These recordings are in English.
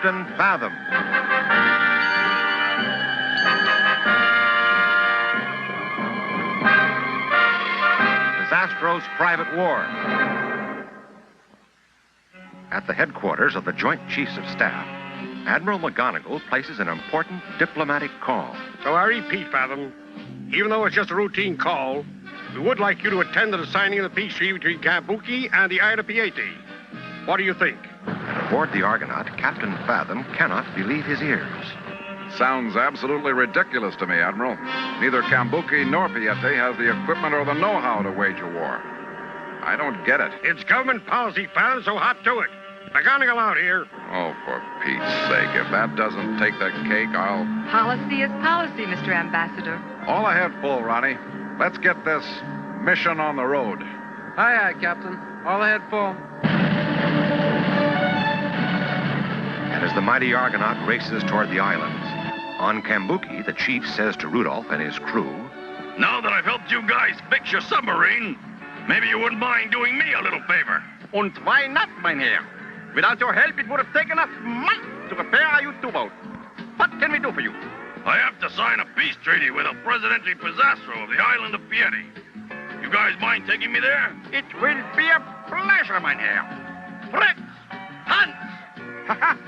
Captain Fathom. Pisastrq's Private War. At the headquarters of the Joint Chiefs of Staff, Admiral McGonagall places an important diplomatic call. So I repeat, Fathom, even though it's just a routine call, we would like you to attend to the signing of the peace treaty between Cambuki and the Isle of Piete. What do you think? And aboard the Argonaut, Captain Fathom cannot believe his ears. Sounds absolutely ridiculous to me, Admiral. Neither Cambuki nor Piete has the equipment or the know-how to wage a war. I don't get it. It's government policy, Fathom, so hop to it. McGonagall out here. Oh, for Pete's sake, if that doesn't take the cake, I'll... Policy is policy, Mr. Ambassador. All ahead full, Ronnie. Let's get this mission on the road. Aye, aye, Captain. All ahead full. And as the mighty Argonaut races toward the islands, on Cambuki, the chief says to Rudolph and his crew, "Now that I've helped you guys fix your submarine, maybe you wouldn't mind doing me a little favor." And why not, Mynheer? Without your help, it would have taken us months to repair our U-boat. What can we do for you? I have to sign a peace treaty with the Presidente Pisastrq of the island of Piete. You guys mind taking me there? It will be a pleasure, Mynheer. Fritz! Hans!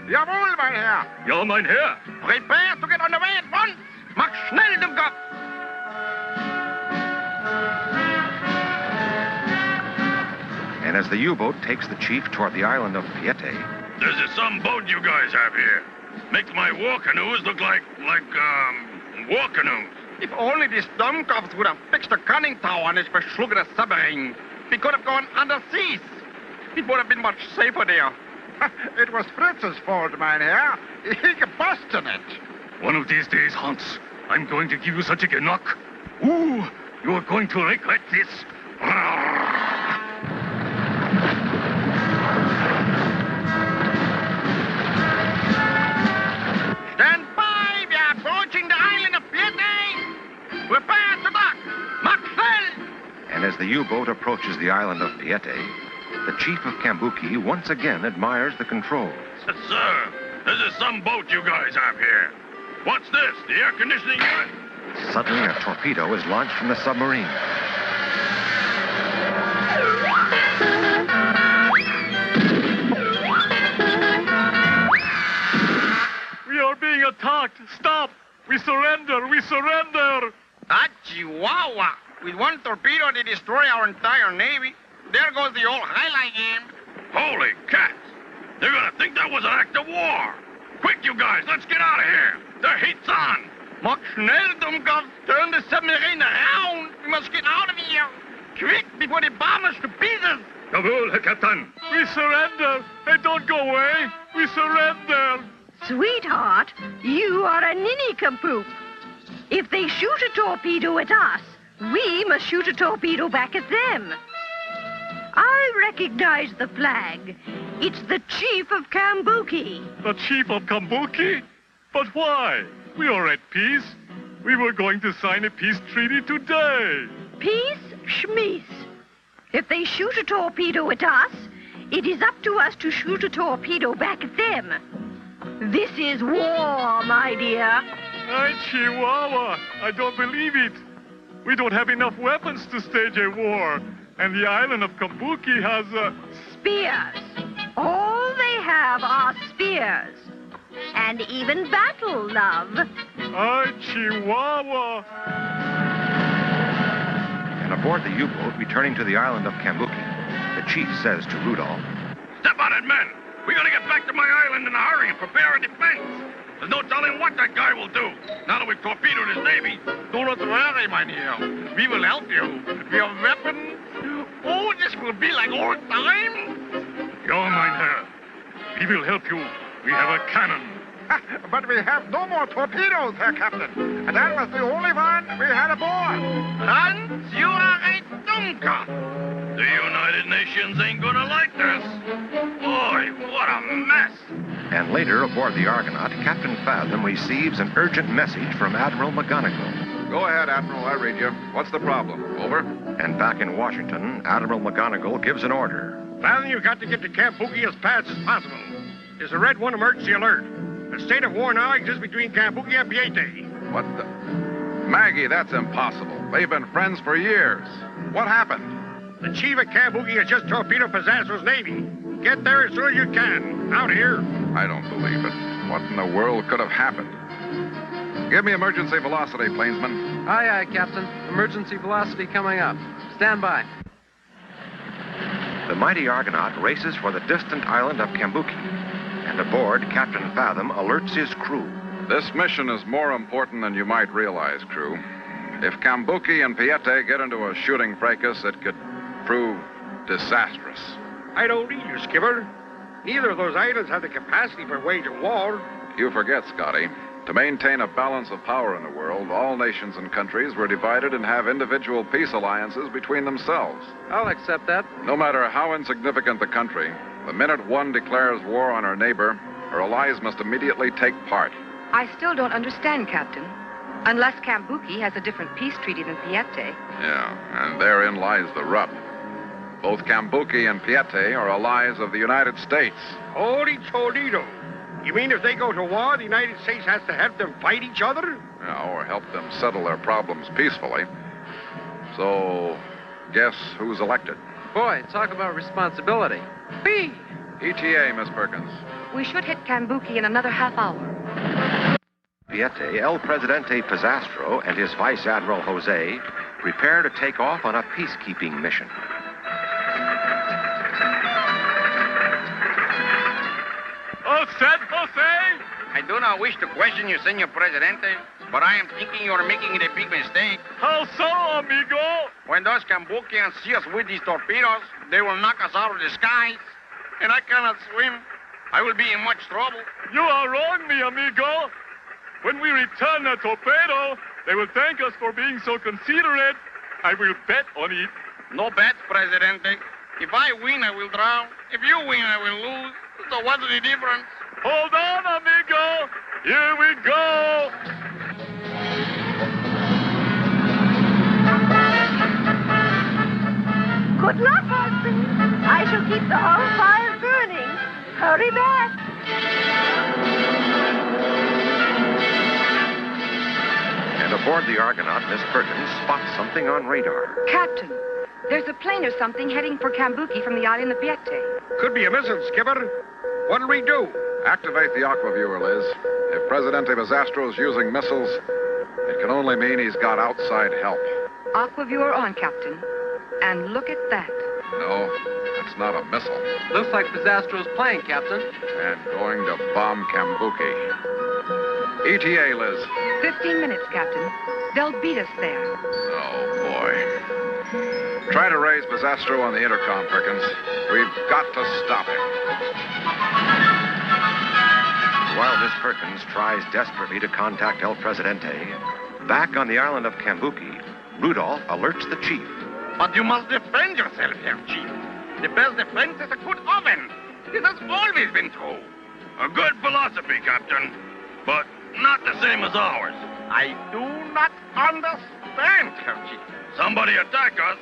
Jawohl, Mynheer! Ja, mein Herr. Prepare to get on the way at once! Mach schnell, dem Kopf! and as the U-boat takes the chief toward the island of Piete, There's some boat you guys have here. Makes my war canoes look like war canoes. If only these dumbcops would have fixed a conning tower on this verschluggene submarine, we could have gone underseas. It would have been much safer there. It was Fritz's fault, Mynheer. He busted it. One of these days, Hans, I'm going to give you such a knock. Ooh, you're going to regret this. Stand by! We are approaching the island of Piete. Prepare to dock. Maxwell! and as the U-boat approaches the island of Piete, the chief of Cambuki once again admires the controls. Sir, this is some boat you guys have here. What's this, the air conditioning unit? Suddenly, a torpedo is launched from the submarine. We are being attacked. Stop! We surrender! We surrender! Ah, Chihuahua! With one torpedo, they destroy our entire navy. There goes the old highlight game. Holy cats! They're gonna think that was an act of war. Quick, you guys, let's get out of here. The heat's on. Mach schnell, Dummkopf. Turn the submarine around. We must get out of here. Quick, before they bomb us to pieces. Jawohl, Herr Captain. We surrender. Hey, don't go away. We surrender. Sweetheart, you are a nincompoop. If they shoot a torpedo at us, we must shoot a torpedo back at them. I recognize the flag. It's the chief of Cambuki. The chief of Cambuki? But why? We are at peace. We were going to sign a peace treaty today. Peace, schmeece. If they shoot a torpedo at us, it is up to us to shoot a torpedo back at them. This is war, my dear. Ay, Chihuahua, I don't believe it. We don't have enough weapons to stage a war. And the island of Cambuki has Spears. All they have are spears. And even battle, love. Ay, Chihuahua. And aboard the U-boat returning to the island of Cambuki, the chief says to Rudolph, Step on it, men. We gotta get back to my island in a hurry and prepare a defense. There's no telling what that guy will do. Now that we've torpedoed his navy. Do not worry, Mynheer. We will help you. We have weapons. Oh, this will be like old times. Ja, mein Herr. We will help you. We have a cannon. But we have no more torpedoes, Herr Captain. And that was the only one we had aboard. Hans, you are a Dummkopf. The United Nations ain't gonna like this. Boy, what a mess. and later aboard the Argonaut, Captain Fathom receives an urgent message from Admiral McGonagall. Go ahead, Admiral. I read you. What's the problem? Over? And back in Washington, Admiral McGonagall gives an order. Fathom, you've got to get to Cambuki as fast as possible. is a Red 1 emergency alert. A state of war now exists between Cambuki and Piete. What the... Maggie, that's impossible. They've been friends for years. What happened? The chief of Cambuki has just torpedoed Pisastrq's navy. Get there as soon as you can. Out here. I don't believe it. What in the world could have happened? Give me emergency velocity, plainsman. Aye, Captain. Emergency velocity coming up. Stand by. The mighty Argonaut races for the distant island of Cambuki, and aboard, Captain Fathom alerts his crew. This mission is more important than you might realize, crew. If Cambuki and Piete get into a shooting fracas, it could prove disastrous. I don't either, Skipper. Neither of those islands have the capacity for waging war. You forget, Scotty. To maintain a balance of power in the world, all nations and countries were divided and have individual peace alliances between themselves. I'll accept that. No matter how insignificant the country, the minute one declares war on her neighbor, her allies must immediately take part. I still don't understand, Captain. Unless Cambuki has a different peace treaty than Piete. Yeah, and therein lies the rub. Both Cambuki and Piete are allies of the United States. Holy Toledo. You mean if they go to war, the United States has to help them fight each other? Yeah, or help them settle their problems peacefully. So, guess who's elected? Boy, talk about responsibility. Whee! ETA, Miss Perkins. We should hit Cambuki in another half hour. Piete, El Presidente Pisastrq, and his Vice Admiral Jose prepare to take off on a peacekeeping mission. All set, Jose? I do not wish to question you, Senor Presidente, but I am thinking you are making a big mistake. How so, amigo? When those Cambukians see us with these torpedoes, they will knock us out of the skies. And I cannot swim. I will be in much trouble. You are wrong, mi amigo. When we return the torpedo, they will thank us for being so considerate. I will bet on it. No bets, Presidente. If I win, I will drown. If you win, I will lose. So what's the difference? Hold on, amigo. Here we go. Good luck, husband. I shall keep the whole fire burning. Hurry back. And aboard the Argonaut, Miss Perkins spots something on radar. Captain, there's a plane or something heading for Cambuki from the island of Piete. Could be a missile, Skipper. What'll we do? Activate the aquaviewer, Liz. If Presidente Pisastrq is using missiles, it can only mean he's got outside help. Aquaviewer on, Captain. And look at that. No, it's not a missile. Looks like Pisastrq's plane, Captain. And going to bomb Cambuki. ETA, Liz. 15 minutes, Captain. They'll beat us there. Oh, boy. Try to raise Pisastrq on the intercom, Perkins. We've got to stop him. While Miss Perkins tries desperately to contact El Presidente, back on the island of Cambuki, Rudolph alerts the chief. But you must defend yourself, Herr Chief. The best defense is a good oven. This has always been true. A good philosophy, Captain, but not the same as ours. I do not understand, Herr Chief. Somebody attack us,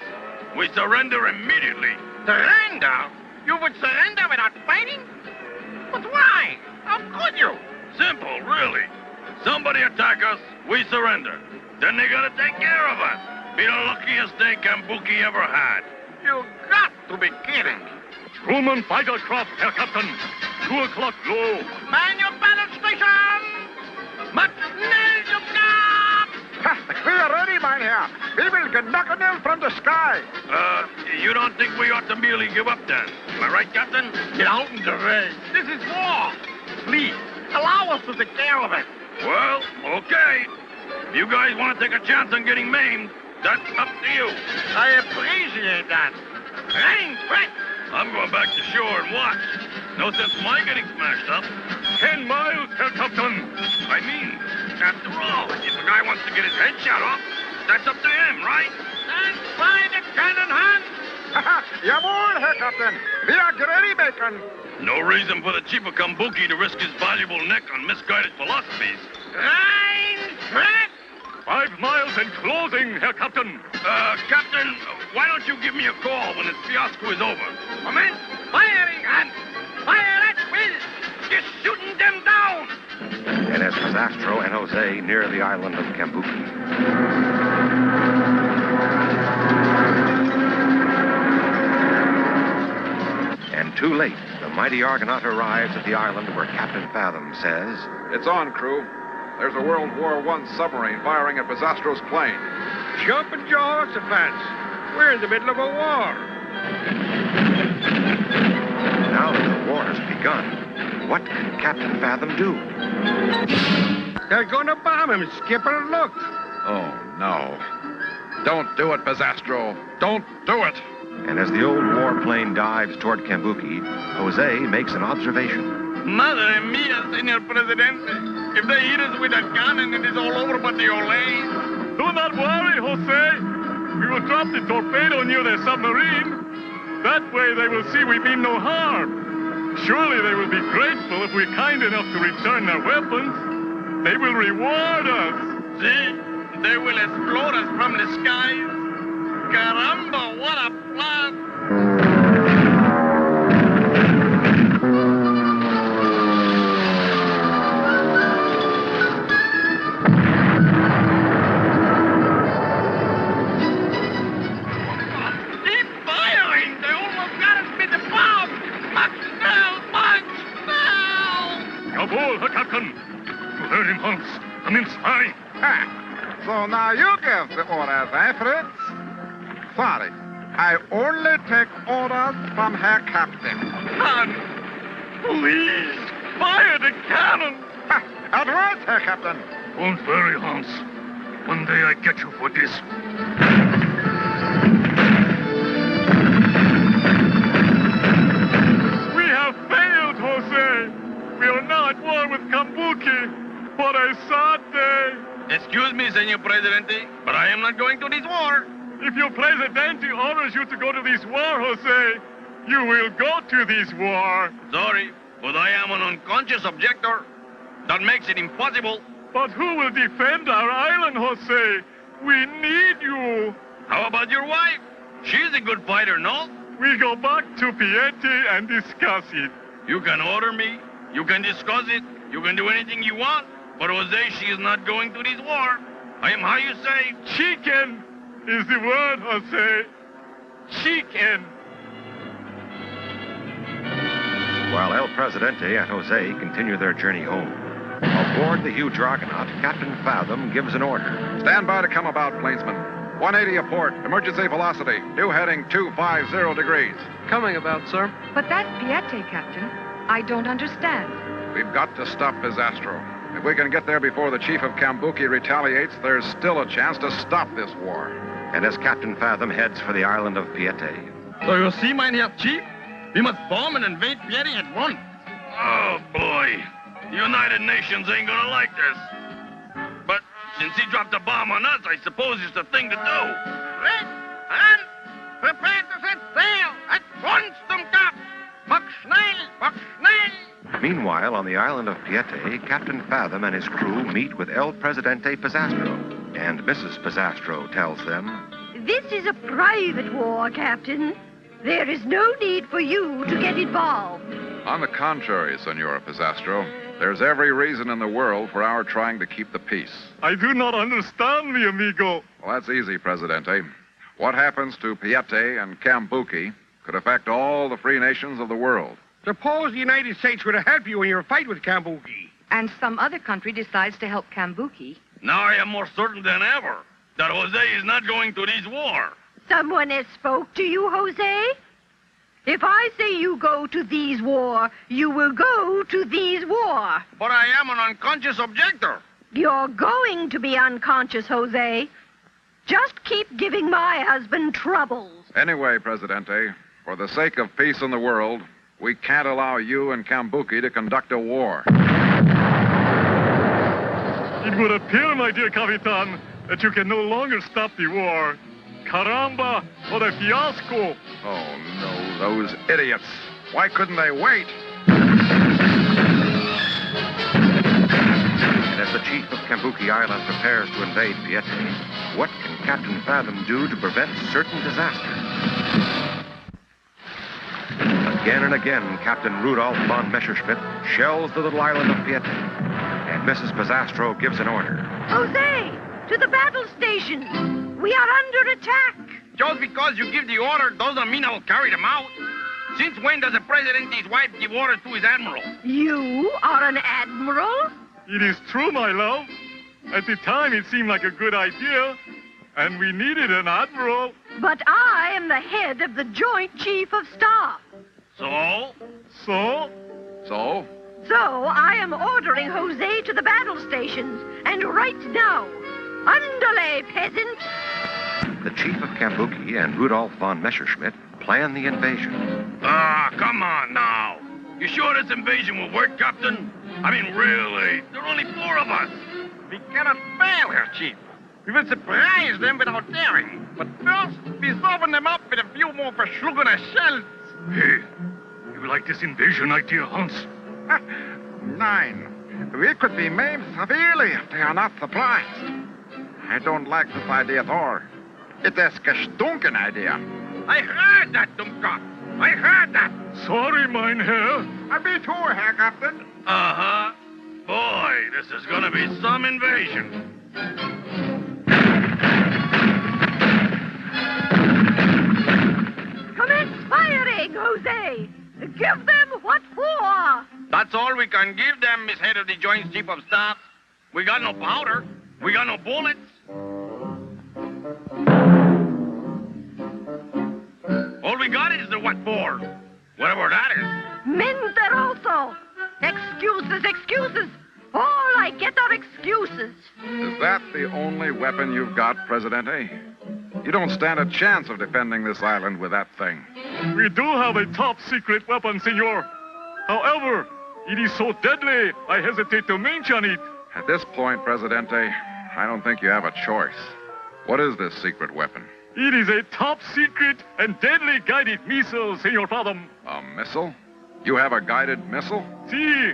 we surrender immediately. Surrender? You would surrender without fighting? But why? How could you? Simple, really. Somebody attack us, we surrender. Then they gotta take care of us. Be the luckiest day Cambuki ever had. You got to be kidding. Truman fighter craft, Herr Captain. 2 o'clock low. Man your battle station! Much nail you got! We are ready, Mynheer. We will get nail from the sky. You don't think we ought to merely give up then? Am I right, Captain? Get out in the rain. This is war. Please, allow us to take care of it. Well, okay. If you guys want to take a chance on getting maimed, that's up to you. I appreciate that. Rain, quick! I'm going back to shore and watch. No sense in my getting smashed up. 10 miles, Herr Captain. I mean, after all, if a guy wants to get his head shot off, that's up to him, right? And by the cannon hand! Jawohl, Herr Captain. We are ready, Bacon. No reason for the chief of Cambuki to risk his valuable neck on misguided philosophies. Rain, quick! 5 miles and closing, Herr Captain. Captain, why don't you give me a call when this fiasco is over? Moment, firing hand! Fire at will! Pisastrq and Jose near the island of Cambuki. And too late, the mighty Argonaut arrives at the island where Captain Fathom says, It's on, crew. There's a World War I submarine firing at Pisastrq's plane. Jumping Jehoshaphat. We're in the middle of a war. now that the war has begun, what can Captain Fathom do? They're going to bomb him, Skipper. Look. Oh, no. Don't do it, Pisastrq. Don't do it. And as the old warplane dives toward Cambuki, Jose makes an observation. Madre mia, Senor Presidente. If they hit us with a cannon, it is all over but the Olay. Do not worry, Jose. We will drop the torpedo near their submarine. That way they will see we mean no harm. Surely they will be grateful if we're kind enough to return their weapons. They will reward us. See? They will explode us from the skies. Caramba, what a plan! Keep firing! They almost got us with the bomb! Much now! Jawohl, Herr Captain. You heard him, Hans. Come in, hurry. So now you give the orders, eh, Fritz? Sorry, I only take orders from Herr Captain. Hans, please, fire the cannon! At once, Herr Captain. Don't worry, Hans. One day I get you for this. We have failed, Jose. We are now at war with Cambuki. What a sad day. Excuse me, Senor Presidente, but I am not going to this war. If your Presidente orders you to go to this war, Jose, you will go to this war. Sorry, but I am an unconscious objector. That makes it impossible. But who will defend our island, Jose? We need you. How about your wife? She's a good fighter, no? We go back to Piete and discuss it. You can order me. You can discuss it. You can do anything you want. But Jose, she is not going to this war. I am, how you say? Chicken is the word, Jose. Chicken. While El Presidente and Jose continue their journey home, aboard the huge Argonaut, Captain Fathom gives an order. Stand by to come about, plainsman. 180 a port, emergency velocity, new heading 250 degrees. Coming about, sir. But that's Piete, Captain. I don't understand. We've got to stop Pisastrq. If we can get there before the chief of Cambuki retaliates, there's still a chance to stop this war. And as Captain Fathom heads for the island of Piete, So you see, my dear chief? We must bomb and invade Piete at once. Oh, boy. The United Nations ain't gonna like this. But since he dropped a bomb on us, I suppose it's the thing to do. Red, and prepare to set sail at once, zum Kap. Mach schnell, mach schnell. Meanwhile, on the island of Piete, Captain Fathom and his crew meet with El Presidente Pisastrq. And Mrs. Pisastrq tells them, This is a private war, Captain. There is no need for you to get involved. On the contrary, Senora Pisastrq, there's every reason in the world for our trying to keep the peace. I do not understand, mi amigo. Well, that's easy, Presidente. What happens to Piete and Cambuki could affect all the free nations of the world. Suppose the United States were to help you in your fight with Cambuki. And some other country decides to help Cambuki. Now I am more certain than ever that Jose is not going to this war. Someone has spoke to you, Jose? If I say you go to these war, you will go to these war. But I am an unconscious objector. You're going to be unconscious, Jose. Just keep giving my husband troubles. Anyway, Presidente, for the sake of peace in the world, we can't allow you and Cambuki to conduct a war. It would appear, my dear Capitan, that you can no longer stop the war. Caramba, what a fiasco. Oh, no, those idiots. Why couldn't they wait? and as the chief of Cambuki Island prepares to invade Piete, what can Captain Fathom do to prevent certain disasters? Again and again, Captain Rudolph von Messerschmitt shells the little island of Piete. And Mrs. Pisastrq gives an order. Jose, to the battle station. We are under attack. Just because you give the order doesn't mean I'll carry them out. Since when does the Presidente's wife give orders to his admiral? You are an admiral? It is true, my love. At the time, it seemed like a good idea, and we needed an admiral. But I am the head of the Joint Chief of Staff. So? So? So? So I am ordering Jose to the battle stations, and right now. Underlay, peasant! The chief of Cambuki and Rudolf von Messerschmitt plan the invasion. Ah, come on now. You sure this invasion will work, Captain? I mean, really? There are only 4 of us. We cannot fail, Herr Chief. We will surprise them without daring. But first, we soften them up with a few more verschlungene shells. Hey, you like this invasion idea, Hans? 9. We could be maimed severely if they are not surprised. I don't like this idea at all. It is a gestunken idea. I heard that, Dummkopf. I heard that. Sorry, mein Herr. Me too, Herr Captain. Uh-huh. Boy, this is gonna be some invasion. Commence firing, Jose! Give them what for? That's all we can give them, Miss Head of the Joint Chief of Staff. We got no powder. We got no bullets. All we got is the what for. Whatever that is. Mentiroso! Excuses, excuses! All I get are excuses. Is that the only weapon you've got, Presidente? You don't stand a chance of defending this island with that thing. We do have a top-secret weapon, senor. However, it is so deadly, I hesitate to mention it. At this point, Presidente, I don't think you have a choice. What is this secret weapon? It is a top-secret and deadly guided missile, Senor Fathom. A missile? You have a guided missile? See,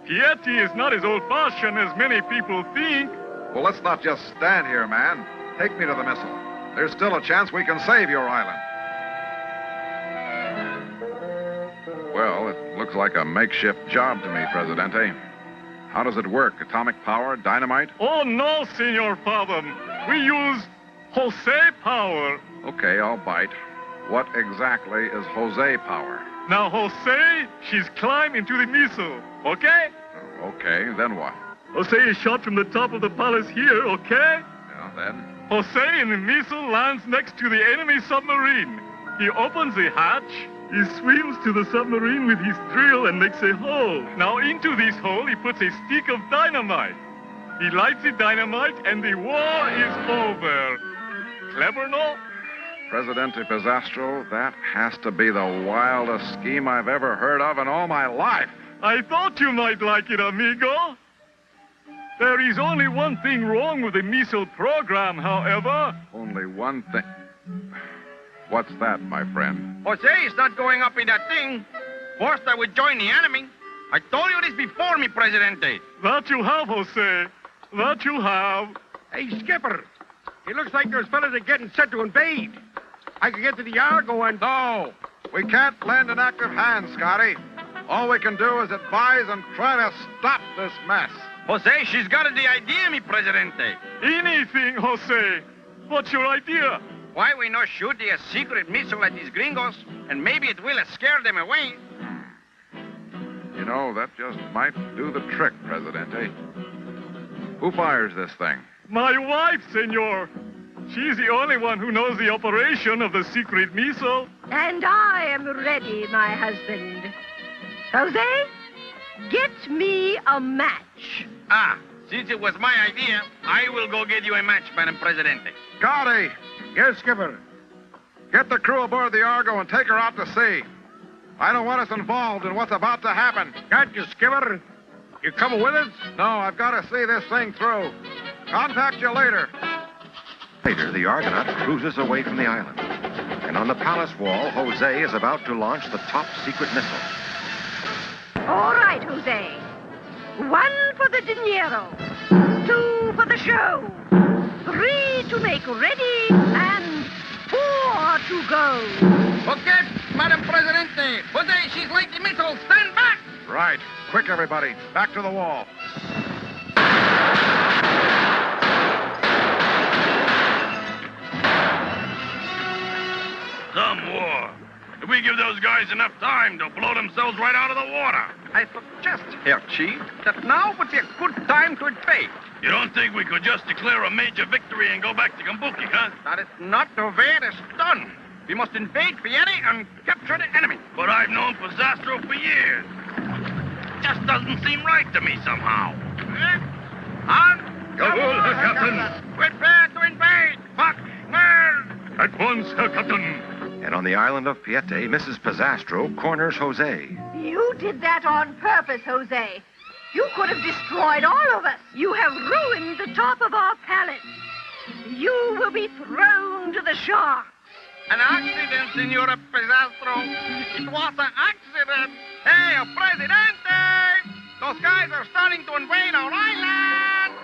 Piety is not as old-fashioned as many people think. Well, let's not just stand here, man. Take me to the missile. There's still a chance we can save your island. Well, it looks like a makeshift job to me, Presidente. How does it work? Atomic power? Dynamite? Oh, no, Senor Fathom. We use Jose power. Okay, I'll bite. What exactly is Jose power? Now, Jose, she's climbed into the missile, okay? Okay, then what? Jose is shot from the top of the palace here, okay? Yeah, then? Jose in the missile lands next to the enemy submarine. He opens the hatch. He swims to the submarine with his drill and makes a hole. Now into this hole, he puts a stick of dynamite. He lights the dynamite and the war is over. Clever, no? Presidente Pisastrq, that has to be the wildest scheme I've ever heard of in all my life. I thought you might like it, amigo. There is only one thing wrong with the missile program, however. Only one thing. What's that, my friend? Jose is not going up in that thing. First, I would join the enemy. I told you this before, mi Presidente. That you have, Jose. That you have. Hey, Skipper. It looks like those fellas are getting set to invade. I could get to the Argo and... No, we can't lend an active hand, Scotty. All we can do is advise and try to stop this mess. Jose, she's got the idea, mi Presidente. Anything, Jose. What's your idea? Why we not shoot a secret missile at these gringos, and maybe it will scare them away. You know, that just might do the trick, Presidente. Who fires this thing? My wife, senor. She's the only one who knows the operation of the secret missile. And I am ready, my husband. Jose, get me a match. Ah, since it was my idea, I will go get you a match, Madam Presidente. Scotty! Yes, Skipper. Get the crew aboard the Argo and take her out to sea. I don't want us involved in what's about to happen. Got you, Skipper. You coming with us? No, I've got to see this thing through. Contact you later. Later, the Argonaut cruises away from the island. And on the palace wall, Jose is about to launch the top-secret missile. All right, Jose. 1 for the dinero. 2 for the show. 3 to make ready. And 4 to go. Okay, Madam Presidente. Jose, she's like the missile. Stand back. Right. Quick, everybody. Back to the wall. Some war. If we give those guys enough time, they'll blow themselves right out of the water. I suggest, Herr Chief, that now would be a good time to invade. You don't think we could just declare a major victory and go back to Cambuki, huh? That is not the way it is done. We must invade Piete and capture the enemy. But I've known Pisastrq for years. Just doesn't seem right to me somehow. On! Jawohl, Herr Captain. Prepare to invade! Fox, Merle! At once, Herr Captain. And on the island of Piete, Mrs. Pisastrq corners Jose. You did that on purpose, Jose. You could have destroyed all of us. You have ruined the top of our palace. You will be thrown to the sharks. An accident, Senora Pisastrq. It was an accident. Hey, Presidente! Those guys are starting to invade our island.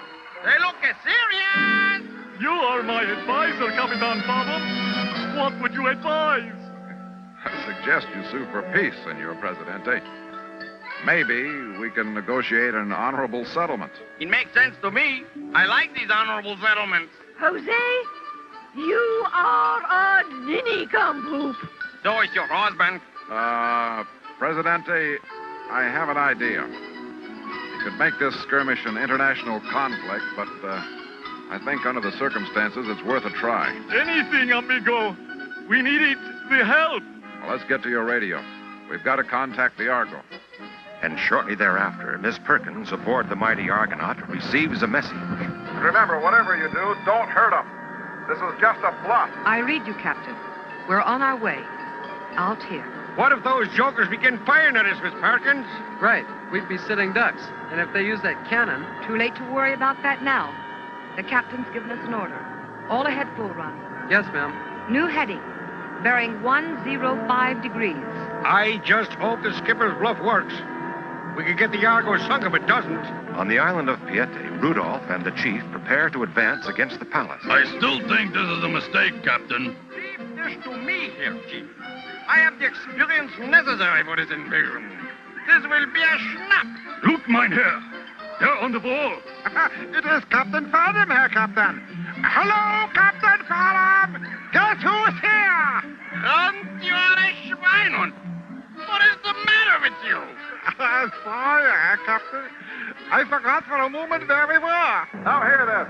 They look serious. You are my advisor, Captain Fathom. What would you advise? I suggest you sue for peace, Senor Presidente. Maybe we can negotiate an honorable settlement. It makes sense to me. I like these honorable settlements. Jose, you are a ninny-cum-poop. So is your husband. Presidente, I have an idea. You could make this skirmish an international conflict, but, I think under the circumstances, it's worth a try. Anything, amigo. We need the help. Well, let's get to your radio. We've got to contact the Argo. And shortly thereafter, Miss Perkins, aboard the mighty Argonaut, receives a message. Remember, whatever you do, don't hurt them. This is just a plot. I read you, Captain. We're on our way. Out here. What if those jokers begin firing at us, Miss Perkins? Right. We'd be sitting ducks. And if they use that cannon... Too late to worry about that now. The captain's given us an order. All ahead full run. Yes, ma'am. New heading. Bearing 105 degrees. I just hope the skipper's bluff works. We could get the Argo sunk if it doesn't. On the island of Piete, Rudolph and the chief prepare to advance against the palace. I still think this is a mistake, Captain. Leave this to me here, Chief. I have the experience necessary for this invasion. This will be a snap. Look, Mynheer. They're on the wall. It is Captain Fathom, Herr Captain. Hello, Captain Fathom. Guess who's here? Und you are a Schweinhund. What is the matter with you? Sorry, Herr Captain. I forgot for a moment where we were. Now hear this.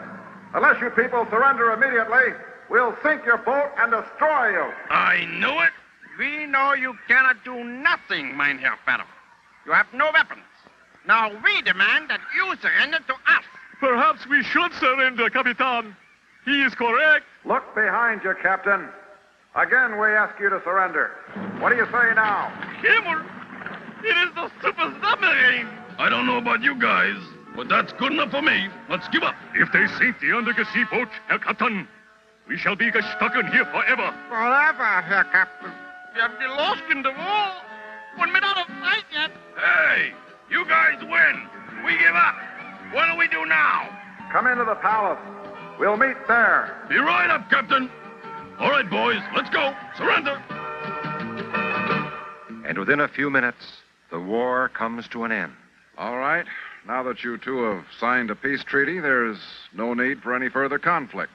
Unless you people surrender immediately, we'll sink your boat and destroy you. I knew it. We know you cannot do nothing, Mynheer Fathom. You have no weapons. Now we demand that you surrender to us. Perhaps we should surrender, Capitan. He is correct. Look behind you, Captain. Again, we ask you to surrender. What do you say now? Himmel! It is the super submarine! I don't know about you guys, but that's good enough for me. Let's give up. If they sink the Undersea boat, Herr Captain, we shall be stuck in here forever. Forever, Herr Captain. We have been lost in the wall. 1 minute of fight yet. Hey, you guys win. We give up. What do we do now? Come into the palace. We'll meet there. Be right up, Captain. All right, boys, let's go. Surrender. And within a few minutes, the war comes to an end. All right. Now that you two have signed a peace treaty, there's no need for any further conflict.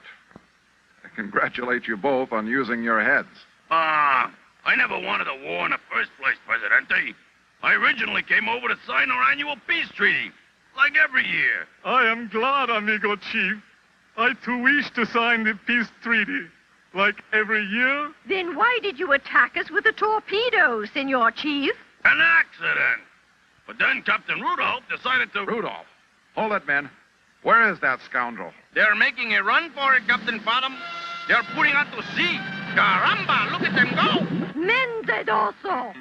I congratulate you both on using your heads. I never wanted a war in the first place, Presidente. I originally came over to sign our annual peace treaty, like every year. I am glad, amigo chief. I too wish to sign the peace treaty, like every year. Then why did you attack us with a torpedo, Senor Chief? An accident. But then Captain Rudolph decided to... Rudolph, hold it, men. Where is that scoundrel? They're making a run for it, Captain Fathom. They're putting out to sea. Caramba, look at them go. Mendedoso!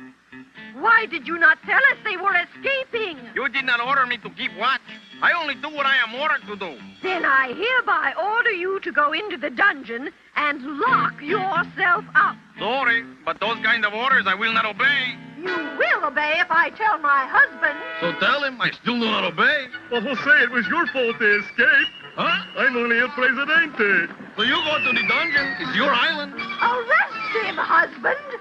Why did you not tell us they were escaping? You did not order me to keep watch. I only do what I am ordered to do. Then I hereby order you to go into the dungeon and lock yourself up. Sorry, but those kind of orders I will not obey. You will obey if I tell my husband. So tell him I still do not obey. But Jose, it was your fault they escaped. Huh? I'm only El Presidente. So you go to the dungeon. It's your island. Arrest him, husband.